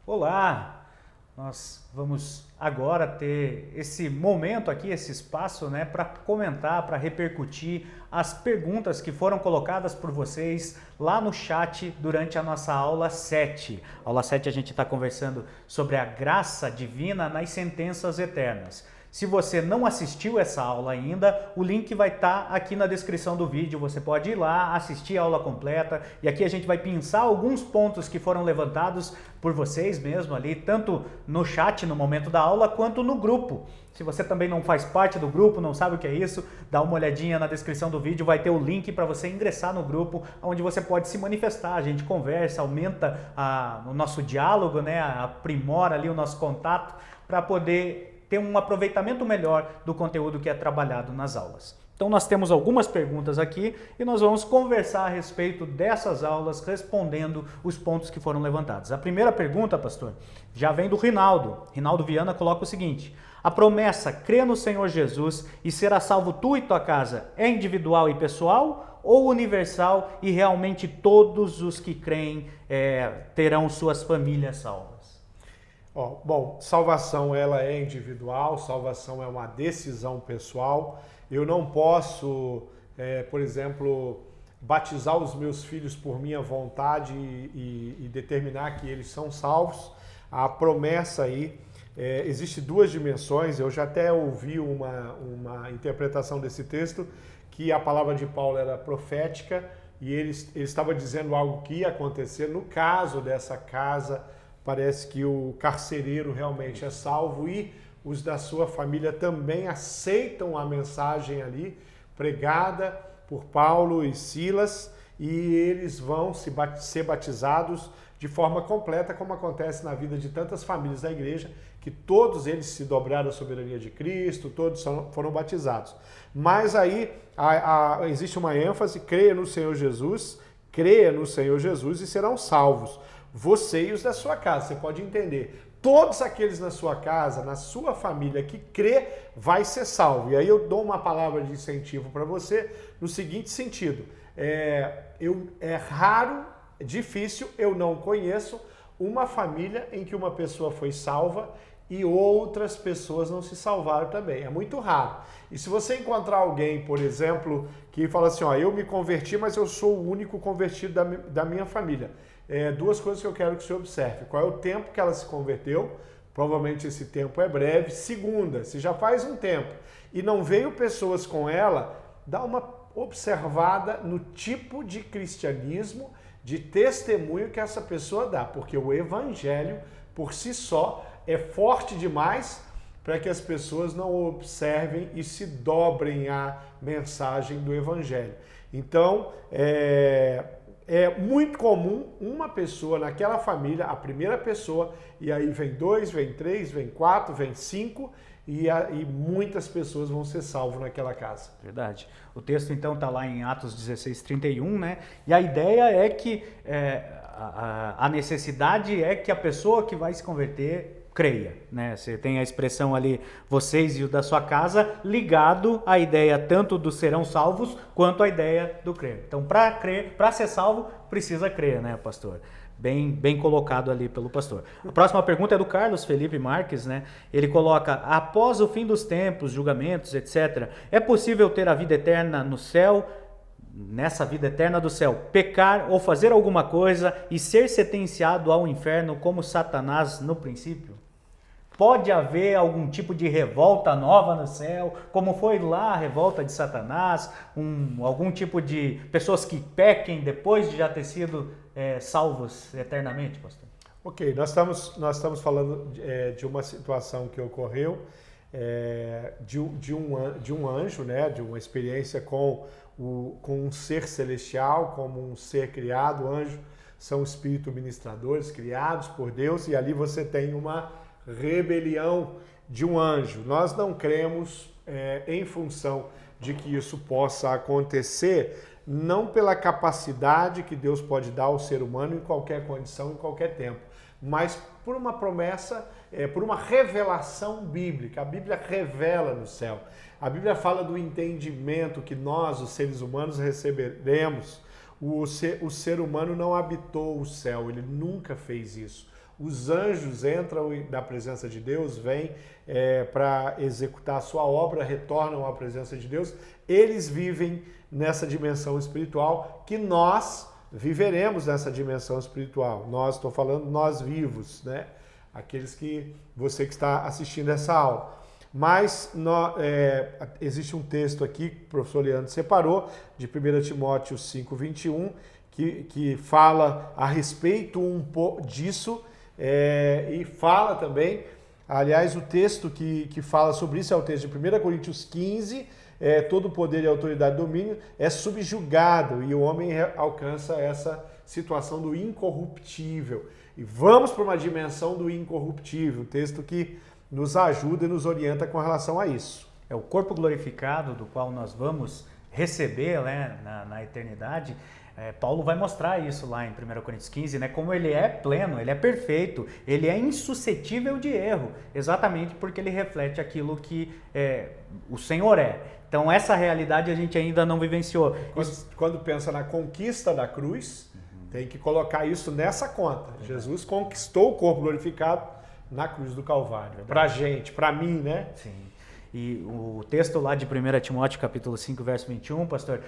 Olá! Nós vamos agora ter esse momento aqui, esse espaço, né, para comentar, para repercutir as perguntas que foram colocadas por vocês lá no chat durante a nossa aula 7. Aula 7 a gente está conversando sobre a graça divina nas sentenças eternas. Se você não assistiu essa aula ainda, o link vai estar aqui na descrição do vídeo. Você pode ir lá, assistir a aula completa. E aqui a gente vai pensar alguns pontos que foram levantados por vocês mesmo ali, tanto no chat no momento da aula, quanto no grupo. Se você também não faz parte do grupo, não sabe o que é isso, dá uma olhadinha na descrição do vídeo, vai ter o link para você ingressar no grupo, onde você pode se manifestar. A gente conversa, aumenta o nosso diálogo, né? Aprimora ali o nosso contato para poder ter um aproveitamento melhor do conteúdo que é trabalhado nas aulas. Então nós temos algumas perguntas aqui e nós vamos conversar a respeito dessas aulas, respondendo os pontos que foram levantados. A primeira pergunta, pastor, já vem do Rinaldo. Rinaldo Viana coloca o seguinte: a promessa crê no Senhor Jesus e será salvo tu e tua casa é individual e pessoal ou universal e realmente todos os que creem terão suas famílias salvas? Bom, salvação ela é individual, salvação é uma decisão pessoal. Eu não posso, por exemplo, batizar os meus filhos por minha vontade e determinar que eles são salvos. A promessa aí, existe duas dimensões. Eu já até ouvi uma interpretação desse texto, que a palavra de Paulo era profética e ele estava dizendo algo que ia acontecer no caso dessa casa. Parece que o carcereiro realmente é salvo e os da sua família também aceitam a mensagem ali pregada por Paulo e Silas e eles vão ser batizados de forma completa, como acontece na vida de tantas famílias da igreja, que todos eles se dobraram à soberania de Cristo, todos foram batizados. Mas aí existe uma ênfase: creia no Senhor Jesus e serão salvos. Você e os da sua casa, você pode entender. Todos aqueles na sua casa, na sua família que crê, vai ser salvo. E aí eu dou uma palavra de incentivo para você no seguinte sentido. É raro, difícil, eu não conheço uma família em que uma pessoa foi salva e outras pessoas não se salvaram também. É muito raro. E se você encontrar alguém, por exemplo, que fala assim, eu me converti, mas eu sou o único convertido da minha família. Duas coisas que eu quero que você observe. Qual é o tempo que ela se converteu? Provavelmente esse tempo é breve. Segunda, se já faz um tempo e não veio pessoas com ela, dá uma observada no tipo de cristianismo, de testemunho que essa pessoa dá, porque o evangelho por si só é forte demais para que as pessoas não observem e se dobrem à mensagem do evangelho. Então, é muito comum uma pessoa naquela família, a primeira pessoa, e aí vem 2, vem 3, vem 4, vem 5, e muitas pessoas vão ser salvas naquela casa. Verdade. O texto então está lá em Atos 16:31, né? E a ideia é que a necessidade é que a pessoa que vai se converter creia, né? Você tem a expressão ali, vocês e o da sua casa, ligado à ideia tanto do serão salvos, quanto à ideia do crer. Então, para ser salvo, precisa crer, né, pastor? Bem colocado ali pelo pastor. A próxima pergunta é do Carlos Felipe Marques, né? Ele coloca: após o fim dos tempos, julgamentos, etc., é possível ter a vida eterna no céu, nessa vida eterna do céu, pecar ou fazer alguma coisa e ser sentenciado ao inferno como Satanás no princípio? Pode haver algum tipo de revolta nova no céu, como foi lá a revolta de Satanás, algum tipo de pessoas que pequem depois de já ter sido salvos eternamente, pastor? Ok, nós estamos falando de uma situação que ocorreu, de um anjo, né, de uma experiência com um ser celestial, como um ser criado. Anjos são espíritos ministradores criados por Deus, e ali você tem uma rebelião de um anjo. Nós não cremos em função de que isso possa acontecer, não pela capacidade que Deus pode dar ao ser humano em qualquer condição, em qualquer tempo, mas por uma promessa, por uma revelação bíblica. A Bíblia revela no céu. A Bíblia fala do entendimento que nós, os seres humanos, receberemos. O ser humano não habitou o céu, ele nunca fez isso. Os anjos entram na presença de Deus, vêm para executar a sua obra, retornam à presença de Deus. Eles vivem nessa dimensão espiritual que nós viveremos nessa dimensão espiritual. Nós, estou falando nós vivos, né? Você que está assistindo essa aula. Mas existe um texto aqui que o professor Leandro separou, de 1 Timóteo 5:21, que fala a respeito um pouco disso, e fala também, aliás, o texto que fala sobre isso é o texto de 1 Coríntios 15, todo poder e autoridade e domínio é subjugado e o homem alcança essa situação do incorruptível. E vamos para uma dimensão do incorruptível, texto que nos ajuda e nos orienta com relação a isso. É o corpo glorificado do qual nós vamos receber, né, na eternidade. Paulo vai mostrar isso lá em 1 Coríntios 15, né, como ele é pleno, ele é perfeito, ele é insuscetível de erro, exatamente porque ele reflete aquilo que o Senhor é. Então essa realidade a gente ainda não vivenciou. Quando pensa na conquista da cruz, tem que colocar isso nessa conta. Jesus conquistou o corpo glorificado na cruz do Calvário. Pra gente, pra mim, né? Sim. E o texto lá de 1 Timóteo, capítulo 5, verso 21, pastor,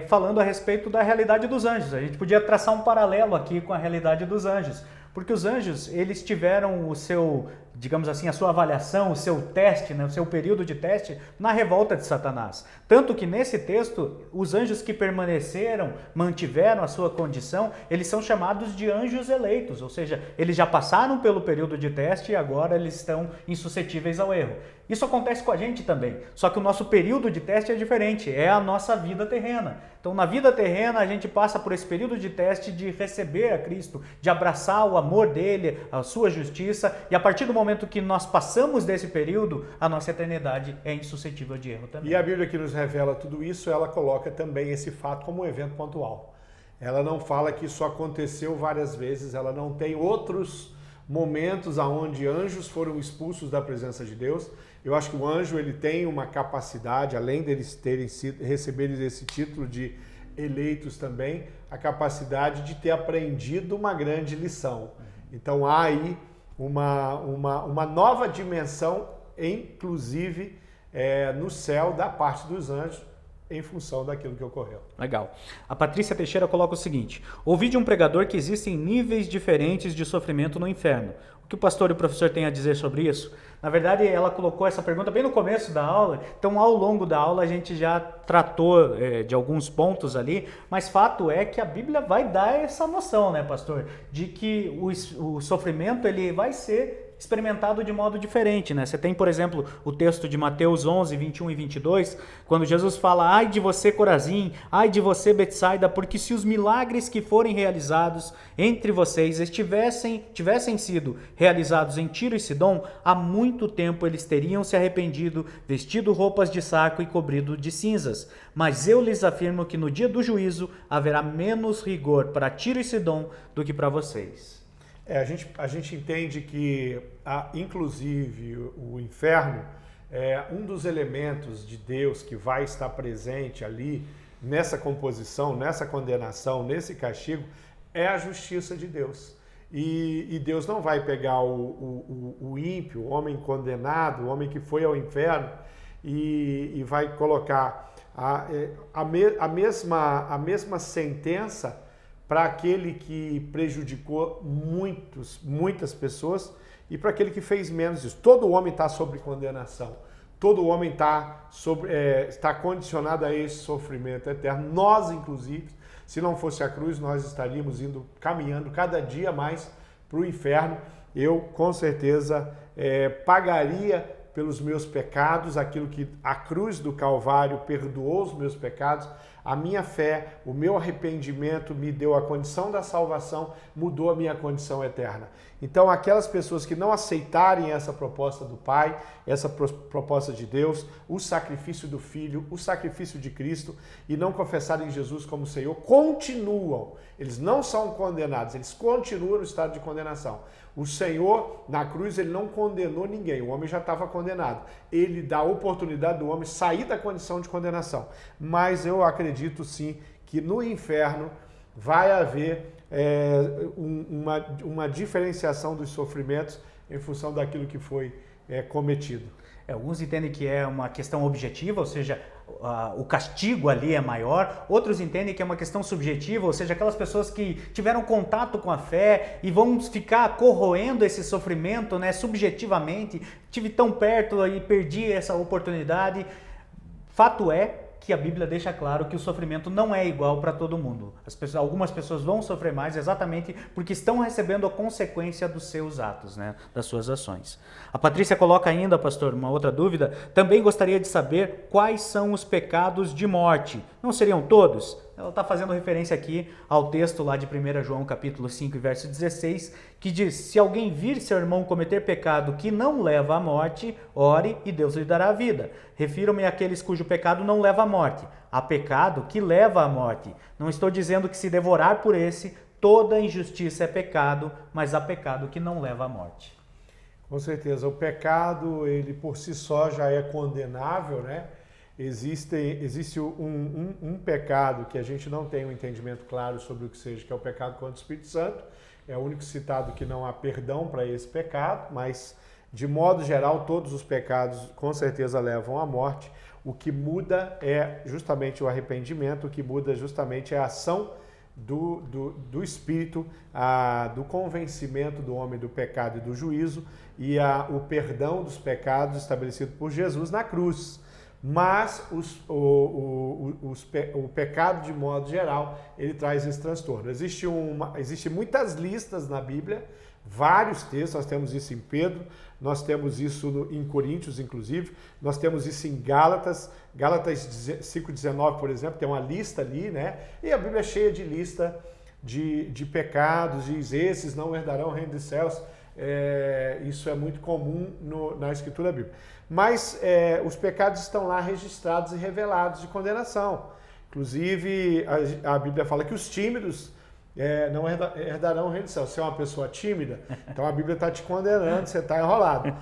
falando a respeito da realidade dos anjos. A gente podia traçar um paralelo aqui com a realidade dos anjos. Porque os anjos, eles tiveram o seu, digamos assim, a sua avaliação, o seu teste, né, o seu período de teste na revolta de Satanás. Tanto que nesse texto, os anjos que permaneceram, mantiveram a sua condição, eles são chamados de anjos eleitos, ou seja, eles já passaram pelo período de teste e agora eles estão insuscetíveis ao erro. Isso acontece com a gente também, só que o nosso período de teste é diferente, é a nossa vida terrena. Então, na vida terrena, a gente passa por esse período de teste de receber a Cristo, de abraçar o amor dele, a sua justiça, e a partir do momento que nós passamos desse período, a nossa eternidade é insuscetível de erro também. E a Bíblia que nos revela tudo isso, ela coloca também esse fato como um evento pontual. Ela não fala que isso aconteceu várias vezes, ela não tem outros momentos onde anjos foram expulsos da presença de Deus. Eu acho que o anjo ele tem uma capacidade, além deles receberem esse título de eleitos também, a capacidade de ter aprendido uma grande lição. Então há aí uma nova dimensão, inclusive no céu, da parte dos anjos, em função daquilo que ocorreu. Legal. A Patrícia Teixeira coloca o seguinte: ouvi de um pregador que existem níveis diferentes de sofrimento no inferno. O que o pastor e o professor têm a dizer sobre isso? Na verdade, ela colocou essa pergunta bem no começo da aula, então ao longo da aula a gente já tratou de alguns pontos ali, mas fato é que a Bíblia vai dar essa noção, né, pastor, de que o sofrimento ele vai ser experimentado de modo diferente, né? Você tem, por exemplo, o texto de Mateus 11, 21 e 22, quando Jesus fala: ai de você, Corazim, ai de você, Betsaida, porque se os milagres que forem realizados entre vocês tivessem sido realizados em Tiro e Sidom, há muito tempo eles teriam se arrependido, vestido roupas de saco e cobrido de cinzas. Mas eu lhes afirmo que no dia do juízo haverá menos rigor para Tiro e Sidom do que para vocês. A gente entende que, inclusive, o inferno é um dos elementos de Deus que vai estar presente ali, nessa composição, nessa condenação, nesse castigo, é a justiça de Deus. E Deus não vai pegar o ímpio, o homem condenado, o homem que foi ao inferno, e vai colocar a mesma sentença para aquele que prejudicou muitas pessoas e para aquele que fez menos isso. Todo homem está sob condenação. Todo homem está condicionado a esse sofrimento eterno. Nós, inclusive, se não fosse a cruz, nós estaríamos caminhando cada dia mais para o inferno. Eu, com certeza, pagaria pelos meus pecados, aquilo que a cruz do Calvário perdoou os meus pecados. A minha fé, o meu arrependimento me deu a condição da salvação, mudou a minha condição eterna. Então, aquelas pessoas que não aceitarem essa proposta do Pai, essa proposta de Deus, o sacrifício do Filho, o sacrifício de Cristo, e não confessarem Jesus como Senhor, continuam. Eles não são condenados, eles continuam no estado de condenação. O Senhor, na cruz, ele não condenou ninguém, o homem já estava condenado. Ele dá a oportunidade do homem sair da condição de condenação. Mas eu acredito sim que no inferno vai haver uma diferenciação dos sofrimentos em função daquilo que foi cometido. Alguns entendem que é uma questão objetiva, ou seja, o castigo ali é maior. Outros entendem que é uma questão subjetiva, ou seja, aquelas pessoas que tiveram contato com a fé e vão ficar corroendo esse sofrimento, né, subjetivamente. Tive tão perto e perdi essa oportunidade. Fato é que a Bíblia deixa claro que o sofrimento não é igual para todo mundo. Algumas pessoas vão sofrer mais exatamente porque estão recebendo a consequência dos seus atos, né, das suas ações. A Patrícia coloca ainda, pastor, uma outra dúvida. Também gostaria de saber quais são os pecados de morte. Não seriam todos? Ela está fazendo referência aqui ao texto lá de 1 João capítulo 5, verso 16, que diz: se alguém vir seu irmão cometer pecado que não leva à morte, ore e Deus lhe dará a vida. Refiro-me àqueles cujo pecado não leva à morte. Há pecado que leva à morte. Não estou dizendo que se devorar por esse, toda injustiça é pecado, mas há pecado que não leva à morte. Com certeza, o pecado, ele por si só já é condenável, né? Existe um pecado que a gente não tem um entendimento claro sobre o que seja, que é o pecado contra o Espírito Santo. É o único citado que não há perdão para esse pecado, mas de modo geral todos os pecados com certeza levam à morte. O que muda é justamente o arrependimento, o que muda justamente é a ação do Espírito, do convencimento do homem do pecado e do juízo e o perdão dos pecados estabelecido por Jesus na cruz. Mas o pecado, de modo geral, ele traz esse transtorno. Existem muitas listas na Bíblia, vários textos, nós temos isso em Pedro, nós temos isso em Coríntios, inclusive, nós temos isso em Gálatas 5,19, por exemplo, tem uma lista ali, né? E a Bíblia é cheia de lista de pecados, diz: esses não herdarão o reino dos céus. Isso é muito comum na Escritura Bíblica. Mas os pecados estão lá registrados e revelados de condenação. Inclusive, a Bíblia fala que os tímidos não herdarão o reino do céu. Se é uma pessoa tímida, então a Bíblia está te condenando, você está enrolado.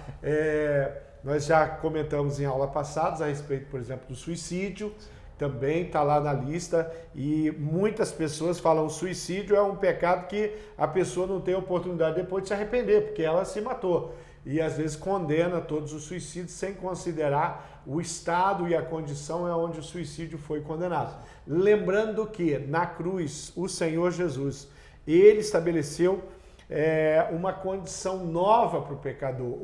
Nós já comentamos em aula passadas a respeito, por exemplo, do suicídio, também está lá na lista, e muitas pessoas falam que o suicídio é um pecado que a pessoa não tem oportunidade depois de se arrepender, porque ela se matou. E às vezes condena todos os suicídios sem considerar o estado e a condição onde o suicídio foi condenado. Lembrando que na cruz o Senhor Jesus, ele estabeleceu uma condição nova para o pecador,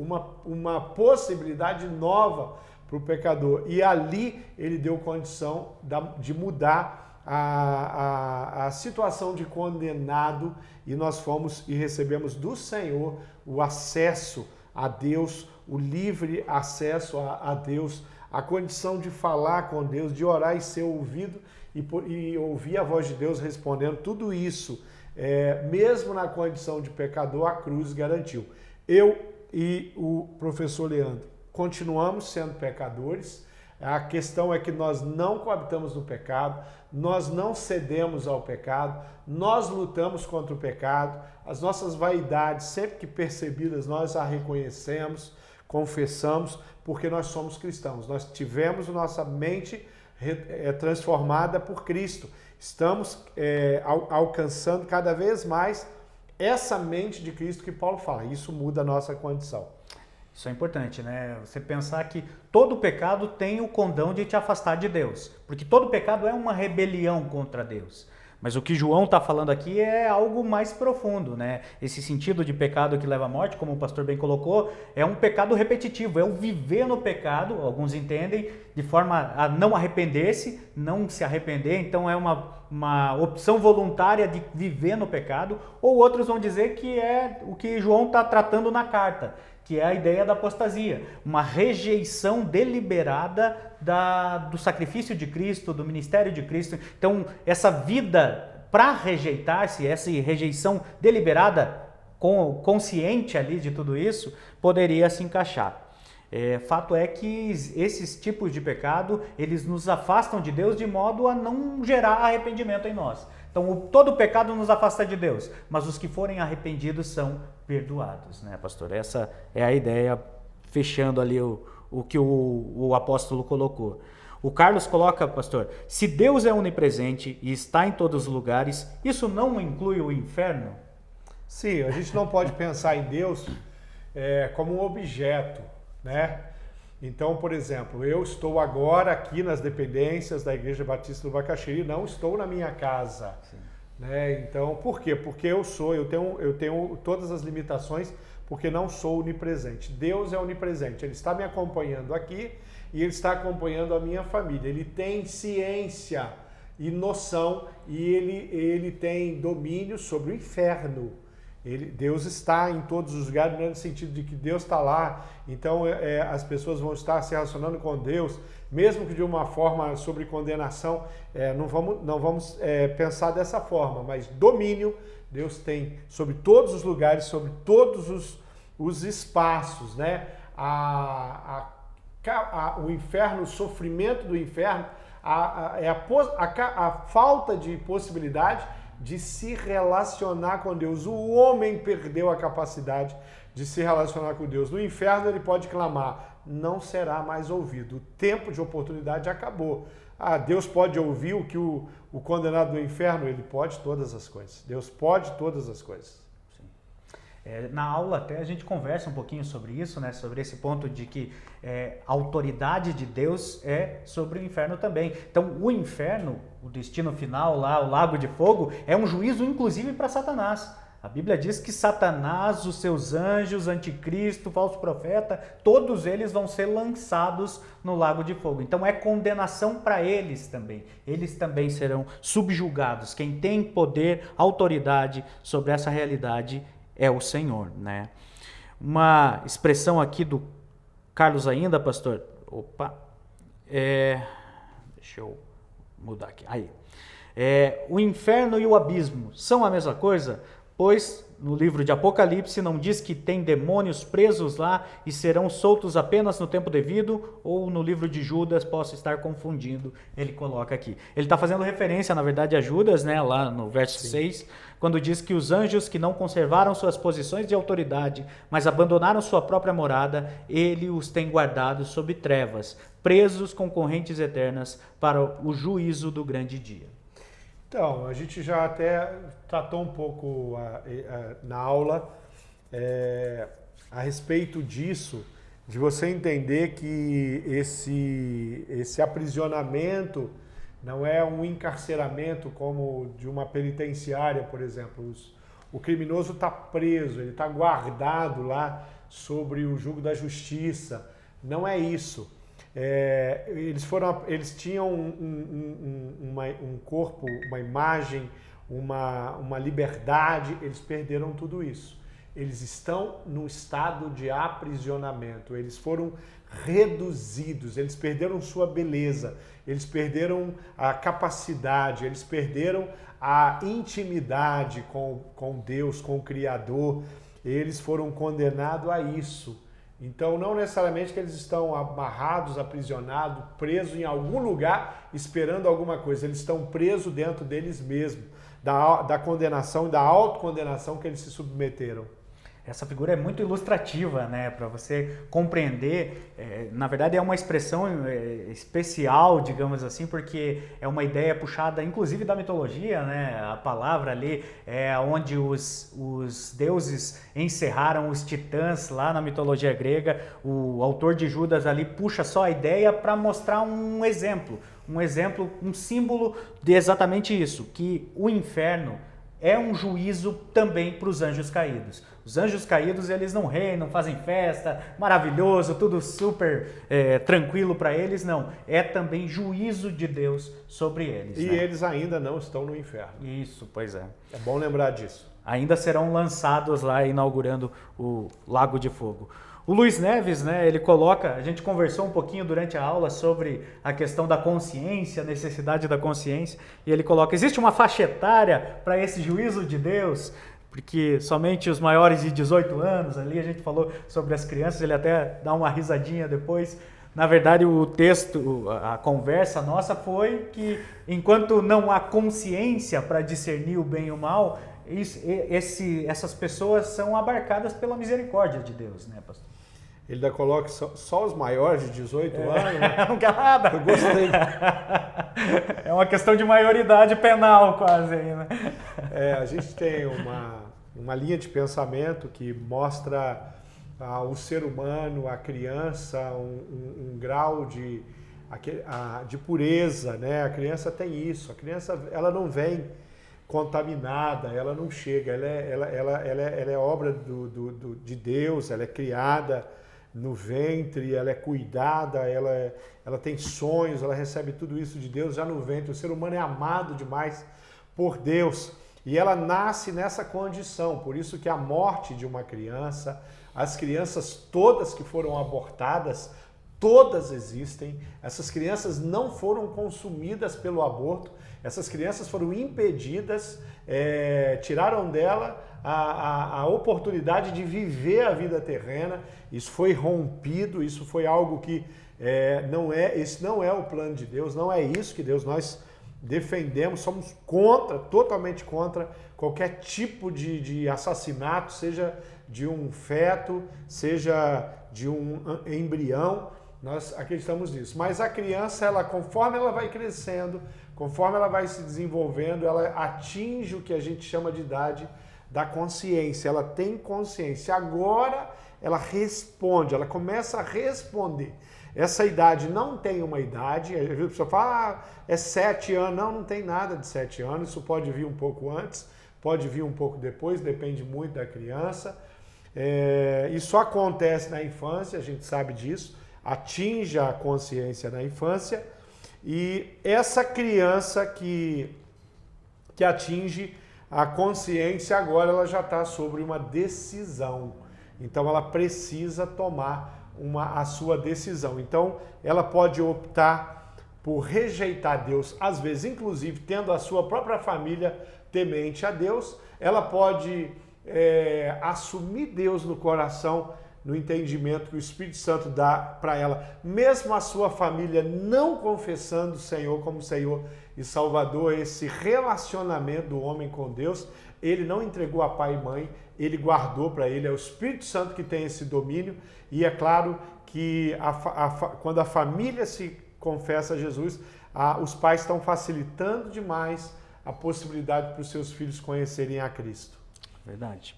uma possibilidade nova para o pecador. E ali ele deu condição de mudar a situação de condenado, e nós fomos e recebemos do Senhor o acesso a Deus, o livre acesso a Deus, a condição de falar com Deus, de orar e ser ouvido e ouvir a voz de Deus respondendo. Tudo isso, mesmo na condição de pecador, a cruz garantiu. Eu e o professor Leandro continuamos sendo pecadores. A questão é que nós não coabitamos no pecado, nós não cedemos ao pecado, nós lutamos contra o pecado, as nossas vaidades, sempre que percebidas, nós a reconhecemos, confessamos, porque nós somos cristãos. Nós tivemos a nossa mente transformada por Cristo. Estamos alcançando cada vez mais essa mente de Cristo que Paulo fala. Isso muda a nossa condição. Isso é importante, né? Você pensar que todo pecado tem o condão de te afastar de Deus, porque todo pecado é uma rebelião contra Deus. Mas o que João está falando aqui é algo mais profundo, né? Esse sentido de pecado que leva à morte, como o pastor bem colocou, é um pecado repetitivo, é o viver no pecado, alguns entendem, de forma a não arrepender-se, não se arrepender, então é uma opção voluntária de viver no pecado, ou outros vão dizer que é o que João está tratando na carta, que é a ideia da apostasia, uma rejeição deliberada do sacrifício de Cristo, do ministério de Cristo. Então, essa vida para rejeitar-se, essa rejeição deliberada, consciente ali de tudo isso, poderia se encaixar. Fato é que esses tipos de pecado, eles nos afastam de Deus de modo a não gerar arrependimento em nós. Então, todo pecado nos afasta de Deus, mas os que forem arrependidos são perdoados, né, pastor? Essa é a ideia, fechando ali o que o apóstolo colocou. O Carlos coloca, pastor, se Deus é onipresente e está em todos os lugares, isso não inclui o inferno? Sim, a gente não pode pensar em Deus como um objeto, né? Então, por exemplo, eu estou agora aqui nas dependências da Igreja Batista do Bacaxiri, não estou na minha casa. Né? Então, por quê? Porque eu tenho todas as limitações, porque não sou onipresente. Deus é onipresente, Ele está me acompanhando aqui e Ele está acompanhando a minha família. Ele tem ciência e noção e ele tem domínio sobre o inferno. Deus está em todos os lugares, no sentido de que Deus está lá, então as pessoas vão estar se relacionando com Deus, mesmo que de uma forma sobre condenação, não vamos pensar dessa forma, mas domínio Deus tem sobre todos os lugares, sobre todos os espaços, né? O inferno, o sofrimento do inferno, a falta de possibilidade de se relacionar com Deus. O homem perdeu a capacidade de se relacionar com Deus. No inferno ele pode clamar, não será mais ouvido. O tempo de oportunidade acabou. Deus pode ouvir o que o condenado do inferno? Ele pode todas as coisas. Deus pode todas as coisas. Na aula até a gente conversa um pouquinho sobre isso, né? Sobre esse ponto de que a autoridade de Deus é sobre o inferno também. Então o inferno, o destino final lá, o lago de fogo, é um juízo inclusive para Satanás. A Bíblia diz que Satanás, os seus anjos, anticristo, falso profeta, todos eles vão ser lançados no lago de fogo. Então é condenação para eles também. Eles também serão subjugados. Quem tem poder, autoridade sobre essa realidade é o Senhor, né? Uma expressão aqui do Carlos ainda, pastor. Deixa eu mudar aqui. Aí. O inferno e o abismo são a mesma coisa? Pois no livro de Apocalipse não diz que tem demônios presos lá e serão soltos apenas no tempo devido, ou no livro de Judas, posso estar confundindo, ele coloca aqui. Ele está fazendo referência, na verdade, a Judas, né, lá no verso 6, quando diz que os anjos que não conservaram suas posições de autoridade, mas abandonaram sua própria morada, ele os tem guardados sob trevas, presos com correntes eternas para o juízo do grande dia. Então, a gente já até tratou um pouco na aula a respeito disso, de você entender que esse aprisionamento não é um encarceramento como de uma penitenciária, por exemplo. O criminoso está preso, ele está guardado lá sobre o jugo da justiça. Não é isso. Eles tinham um corpo, uma imagem, uma liberdade, eles perderam tudo isso. Eles estão no estado de aprisionamento, eles foram reduzidos, eles perderam sua beleza, eles perderam a capacidade, eles perderam a intimidade com Deus, com o Criador, eles foram condenados a isso. Então, não necessariamente que eles estão amarrados, aprisionados, presos em algum lugar, esperando alguma coisa. Eles estão presos dentro deles mesmos, da condenação e da autocondenação que eles se submeteram. Essa figura é muito ilustrativa, né, para você compreender. Na verdade, é uma expressão especial, digamos assim, porque é uma ideia puxada, inclusive, da mitologia, né? A palavra ali é onde os deuses encerraram os titãs lá na mitologia grega. O autor de Judas ali puxa só a ideia para mostrar um exemplo, um símbolo de exatamente isso, que o inferno é um juízo também para os anjos caídos. Os anjos caídos, eles não reinam, fazem festa, maravilhoso, tudo super tranquilo para eles, não. É também juízo de Deus sobre eles. E eles ainda não estão no inferno. Isso, pois é. É bom lembrar disso. Ainda serão lançados lá, inaugurando o Lago de Fogo. O Luiz Neves, né, ele coloca, a gente conversou um pouquinho durante a aula sobre a questão da consciência, a necessidade da consciência, e ele coloca, existe uma faixa etária para esse juízo de Deus? Porque somente os maiores de 18 anos, ali a gente falou sobre as crianças, ele até dá uma risadinha depois. Na verdade, o texto, a conversa nossa foi que enquanto não há consciência para discernir o bem e o mal, essas pessoas são abarcadas pela misericórdia de Deus, né, pastor? Ele ainda coloca só os maiores de 18 anos. Né? Não quer nada. Eu gostei. É uma questão de maioridade penal quase aí, né? A gente tem uma linha de pensamento que mostra o ser humano, a criança, um grau de pureza, né? A criança tem isso. A criança, ela não vem contaminada, ela não chega, ela é obra de Deus, ela é criada no ventre, ela é cuidada, ela tem sonhos, ela recebe tudo isso de Deus já no ventre. O ser humano é amado demais por Deus e ela nasce nessa condição. Por isso que a morte de uma criança, as crianças todas que foram abortadas, todas existem. Essas crianças não foram consumidas pelo aborto, essas crianças foram impedidas, tiraram dela a oportunidade de viver a vida terrena. Isso foi rompido, isso foi algo que esse não é o plano de Deus, não é isso que nós defendemos, somos totalmente contra qualquer tipo de assassinato, seja de um feto, seja de um embrião. Nós acreditamos nisso. Mas a criança, conforme ela vai crescendo, conforme ela vai se desenvolvendo, ela atinge o que a gente chama de idade da consciência. Ela tem consciência. Agora ela responde, ela começa a responder. Essa idade não tem uma idade. A pessoa fala, é 7 anos. Não tem nada de 7 anos. Isso pode vir um pouco antes, pode vir um pouco depois, depende muito da criança. Isso acontece na infância, a gente sabe disso. Atinge a consciência na infância, e essa criança que atinge a consciência agora, ela já está sobre uma decisão, então ela precisa tomar a sua decisão. Então ela pode optar por rejeitar Deus, às vezes inclusive tendo a sua própria família temente a Deus. Ela pode assumir Deus no coração, no entendimento que o Espírito Santo dá para ela, mesmo a sua família não confessando o Senhor como Senhor e Salvador. Esse relacionamento do homem com Deus, ele não entregou a pai e mãe, ele guardou para ele. É o Espírito Santo que tem esse domínio, e é claro que quando a família se confessa a Jesus, os pais estão facilitando demais a possibilidade para os seus filhos conhecerem a Cristo. Verdade.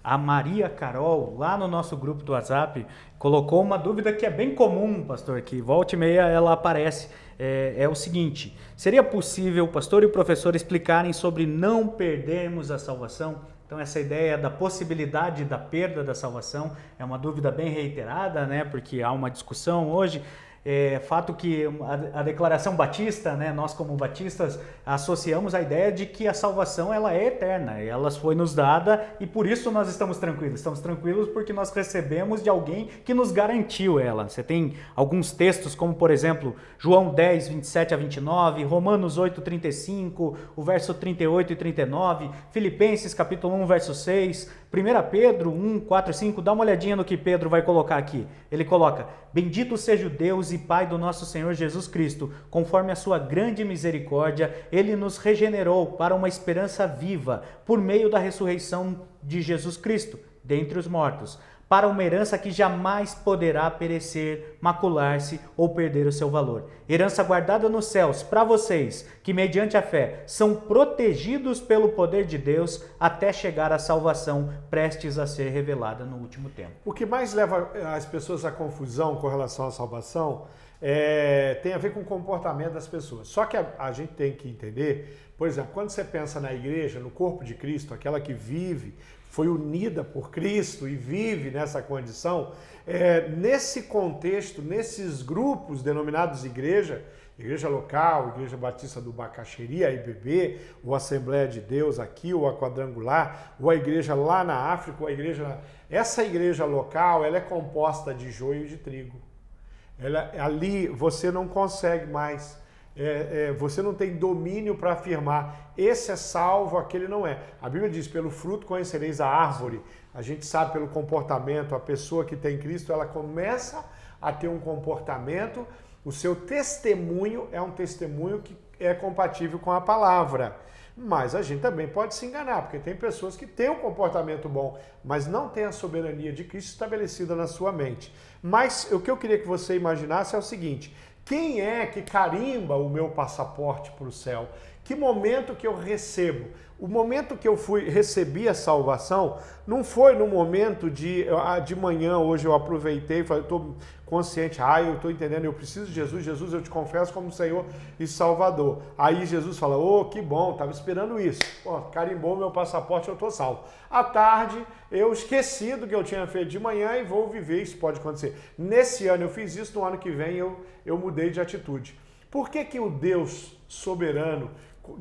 A Maria Carol, lá no nosso grupo do WhatsApp, colocou uma dúvida que é bem comum, pastor, que volta e meia ela aparece. É o seguinte: seria possível o pastor e o professor explicarem sobre não perdermos a salvação? Então essa ideia da possibilidade da perda da salvação é uma dúvida bem reiterada, né? Porque há uma discussão hoje. Fato que a declaração batista, né, nós como batistas associamos a ideia de que a salvação ela é eterna, ela foi nos dada e por isso nós estamos tranquilos. Estamos tranquilos porque nós recebemos de alguém que nos garantiu ela. Você tem alguns textos como, por exemplo, João 10, 27 a 29, Romanos 8, 35, o verso 38 e 39, Filipenses capítulo 1, verso 6, 1 Pedro 1, 4 e 5, dá uma olhadinha no que Pedro vai colocar aqui. Ele coloca: bendito seja o Deus e Pai do nosso Senhor Jesus Cristo, conforme a sua grande misericórdia, Ele nos regenerou para uma esperança viva, por meio da ressurreição de Jesus Cristo, dentre os mortos, para uma herança que jamais poderá perecer, macular-se ou perder o seu valor. Herança guardada nos céus para vocês, que mediante a fé são protegidos pelo poder de Deus até chegar à salvação prestes a ser revelada no último tempo. O que mais leva as pessoas à confusão com relação à salvação tem a ver com o comportamento das pessoas. Só que a gente tem que entender, por exemplo, quando você pensa na igreja, no corpo de Cristo, aquela que vive, foi unida por Cristo e vive nessa condição, nesse contexto, nesses grupos denominados igreja local, Igreja Batista do Bacaxeri, a IBB, ou Assembleia de Deus aqui, ou a Quadrangular, ou a igreja lá na África, ou essa igreja local, ela é composta de joio e de trigo. Ali você não consegue mais, você não tem domínio para afirmar esse é salvo, aquele não é. A Bíblia diz: pelo fruto conhecereis a árvore. A gente sabe pelo comportamento, a pessoa que tem Cristo, ela começa a ter um comportamento, o seu testemunho é um testemunho que é compatível com a palavra. Mas a gente também pode se enganar, porque tem pessoas que têm um comportamento bom, mas não têm a soberania de Cristo estabelecida na sua mente. Mas o que eu queria que você imaginasse é o seguinte: quem é que carimba o meu passaporte para o céu? Que momento que eu recebo? O momento que eu recebi a salvação não foi no momento de manhã, hoje eu aproveitei e falei, eu estou consciente, eu estou entendendo, eu preciso de Jesus, Jesus, eu te confesso como Senhor e Salvador. Aí Jesus fala, que bom, estava esperando isso. Carimbou meu passaporte, eu estou salvo. À tarde, eu esqueci do que eu tinha feito de manhã e vou viver, isso pode acontecer. Nesse ano eu fiz isso, no ano que vem eu mudei de atitude. Por que o Deus soberano,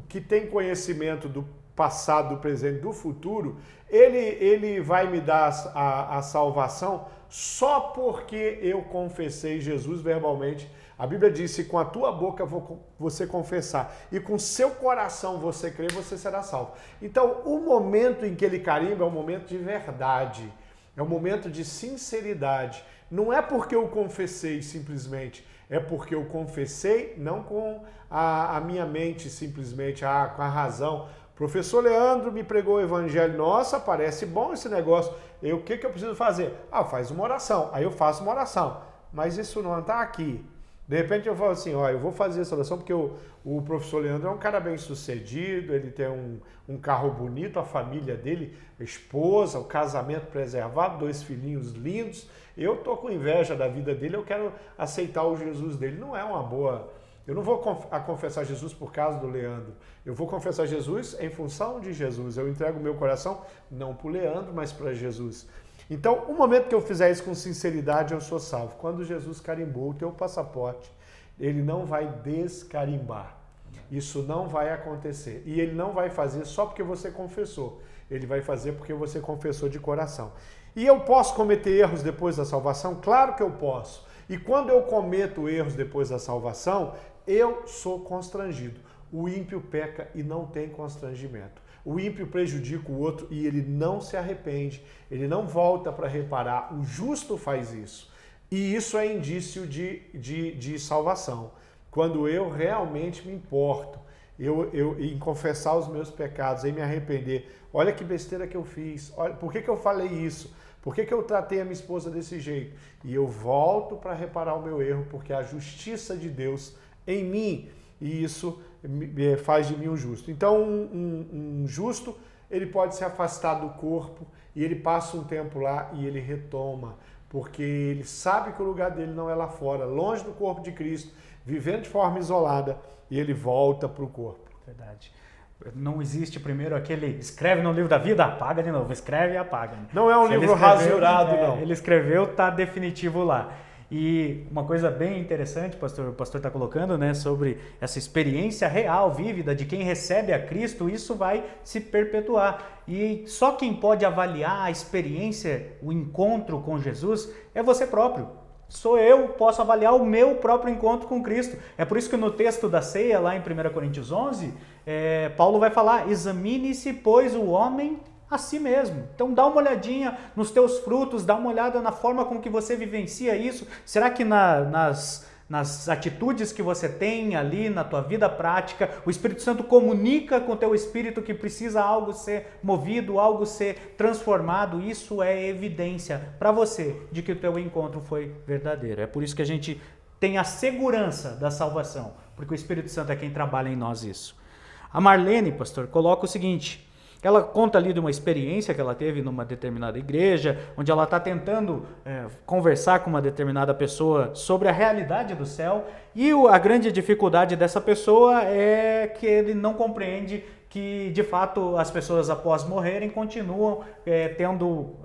que tem conhecimento do passado, do presente, do futuro, ele vai me dar a salvação só porque eu confessei Jesus verbalmente? A Bíblia diz, se com a tua boca você confessar e com seu coração você crer, você será salvo. Então, o momento em que ele carimba é um momento de verdade, é um momento de sinceridade. Não é porque eu confessei simplesmente, é porque eu confessei não com a minha mente simplesmente, com a razão. Professor Leandro me pregou o evangelho, nossa, parece bom esse negócio. O que eu preciso fazer? Faz uma oração. Aí eu faço uma oração, mas isso não está aqui. De repente eu falo assim, eu vou fazer essa oração porque o professor Leandro é um cara bem sucedido, ele tem um carro bonito, a família dele, a esposa, o casamento preservado, 2 filhinhos lindos. Eu tô com inveja da vida dele, eu quero aceitar o Jesus dele. Não é uma boa... Eu não vou confessar Jesus por causa do Leandro. Eu vou confessar Jesus em função de Jesus. Eu entrego o meu coração não para o Leandro, mas para Jesus. Então, o momento que eu fizer isso com sinceridade, eu sou salvo. Quando Jesus carimbou o teu passaporte, ele não vai descarimbar. Isso não vai acontecer. E ele não vai fazer só porque você confessou. Ele vai fazer porque você confessou de coração. E eu posso cometer erros depois da salvação? Claro que eu posso. E quando eu cometo erros depois da salvação, eu sou constrangido. O ímpio peca e não tem constrangimento. O ímpio prejudica o outro e ele não se arrepende, ele não volta para reparar. O justo faz isso. E isso é indício de salvação. Quando eu realmente me importo em confessar os meus pecados, em me arrepender. Olha que besteira que eu fiz, olha, por que eu falei isso? Por que eu tratei a minha esposa desse jeito? E eu volto para reparar o meu erro, porque a justiça de Deus em mim, e isso faz de mim um justo. Então, um justo, ele pode se afastar do corpo, e ele passa um tempo lá e ele retoma, porque ele sabe que o lugar dele não é lá fora, longe do corpo de Cristo, vivendo de forma isolada, e ele volta para o corpo. Verdade. Não existe primeiro aquele escreve no livro da vida, apaga de novo, escreve e apaga. Não é um livro rasurado, não. Ele escreveu, está definitivo lá. E uma coisa bem interessante, o pastor está colocando, né, sobre essa experiência real, vívida, de quem recebe a Cristo, isso vai se perpetuar. E só quem pode avaliar a experiência, o encontro com Jesus, é você próprio. Sou eu, posso avaliar o meu próprio encontro com Cristo. É por isso que no texto da ceia, lá em 1 Coríntios 11, Paulo vai falar, examine-se, pois, o homem a si mesmo. Então dá uma olhadinha nos teus frutos, dá uma olhada na forma com que você vivencia isso. Será que nas atitudes que você tem ali na tua vida prática, o Espírito Santo comunica com o teu espírito que precisa algo ser movido, algo ser transformado? Isso é evidência para você de que o teu encontro foi verdadeiro. É por isso que a gente tem a segurança da salvação, porque o Espírito Santo é quem trabalha em nós isso. A Marlene, pastor, coloca o seguinte... Ela conta ali de uma experiência que ela teve numa determinada igreja, onde ela está tentando conversar com uma determinada pessoa sobre a realidade do céu, e a grande dificuldade dessa pessoa é que ele não compreende que, de fato, as pessoas após morrerem continuam tendo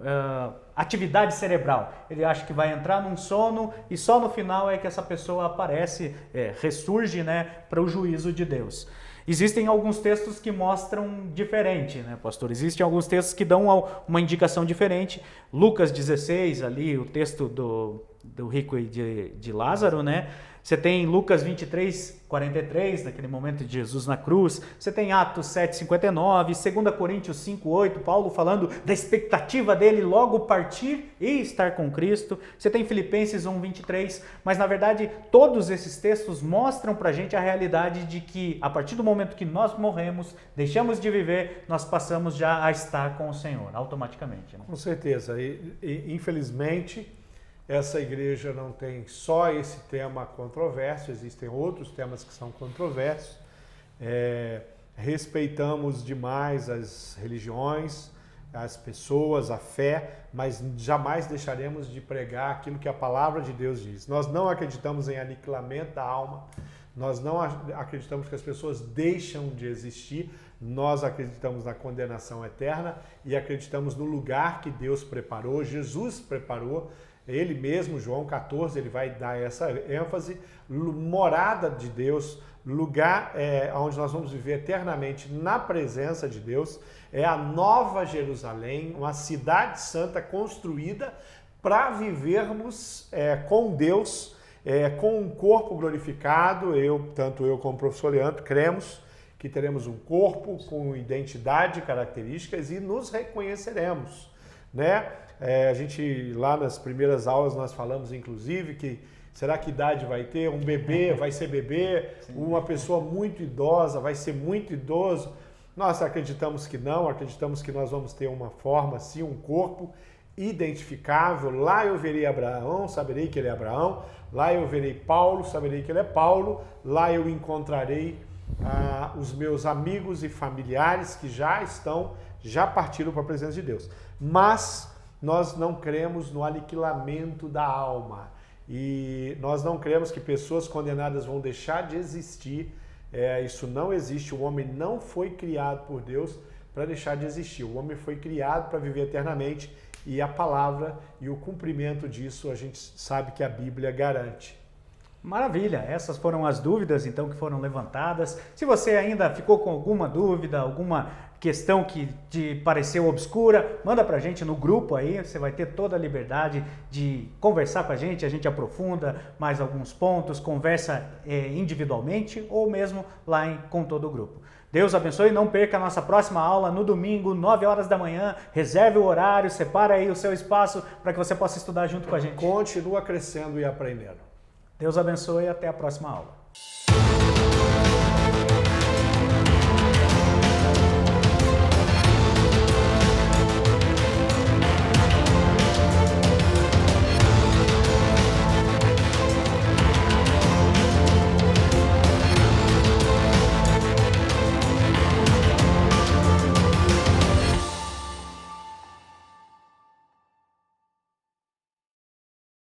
atividade cerebral. Ele acha que vai entrar num sono e só no final é que essa pessoa aparece, ressurge, né, para o juízo de Deus. Existem alguns textos que mostram diferente, né, pastor? Existem alguns textos que dão uma indicação diferente. Lucas 16, ali, o texto do rico e de Lázaro, né? Você tem Lucas 23, 43, naquele momento de Jesus na cruz. Você tem Atos 7, 59, 2 Coríntios 5, 8, Paulo falando da expectativa dele logo partir e estar com Cristo. Você tem Filipenses 1, 23. Mas, na verdade, todos esses textos mostram pra gente a realidade de que, a partir do momento que nós morremos, deixamos de viver, nós passamos já a estar com o Senhor, automaticamente. Né? Com certeza. E infelizmente, essa igreja não tem só esse tema controverso, existem outros temas que são controversos. Respeitamos demais as religiões, as pessoas, a fé, mas jamais deixaremos de pregar aquilo que a palavra de Deus diz. Nós não acreditamos em aniquilamento da alma, nós não acreditamos que as pessoas deixam de existir, nós acreditamos na condenação eterna e acreditamos no lugar que Deus preparou, Jesus preparou. Ele mesmo, João 14, ele vai dar essa ênfase, morada de Deus, lugar onde nós vamos viver eternamente na presença de Deus, é a Nova Jerusalém, uma cidade santa construída para vivermos com Deus, com um corpo glorificado. Tanto eu como o professor Leandro cremos que teremos um corpo com identidade, características e nos reconheceremos, né? A gente, lá nas primeiras aulas, nós falamos, inclusive, que será que idade vai ter? Um bebê vai ser bebê? Sim. Uma pessoa muito idosa vai ser muito idoso? Nós acreditamos que não, acreditamos que nós vamos ter uma forma, sim, um corpo identificável. Lá eu verei Abraão, saberei que ele é Abraão. Lá eu verei Paulo, saberei que ele é Paulo. Lá eu encontrarei os meus amigos e familiares que já partiram para a presença de Deus. Mas nós não cremos no aniquilamento da alma e nós não cremos que pessoas condenadas vão deixar de existir. Isso não existe. O homem não foi criado por Deus para deixar de existir. O homem foi criado para viver eternamente e a palavra e o cumprimento disso a gente sabe que a Bíblia garante. Maravilha, essas foram as dúvidas então que foram levantadas. Se você ainda ficou com alguma dúvida, alguma questão que te pareceu obscura, manda pra gente no grupo aí, você vai ter toda a liberdade de conversar com a gente aprofunda mais alguns pontos, conversa individualmente ou mesmo lá com todo o grupo. Deus abençoe, não perca a nossa próxima aula no domingo, 9 horas da manhã, reserve o horário, separa aí o seu espaço para que você possa estudar junto com a gente. Continua crescendo e aprendendo. Deus abençoe e até a próxima aula.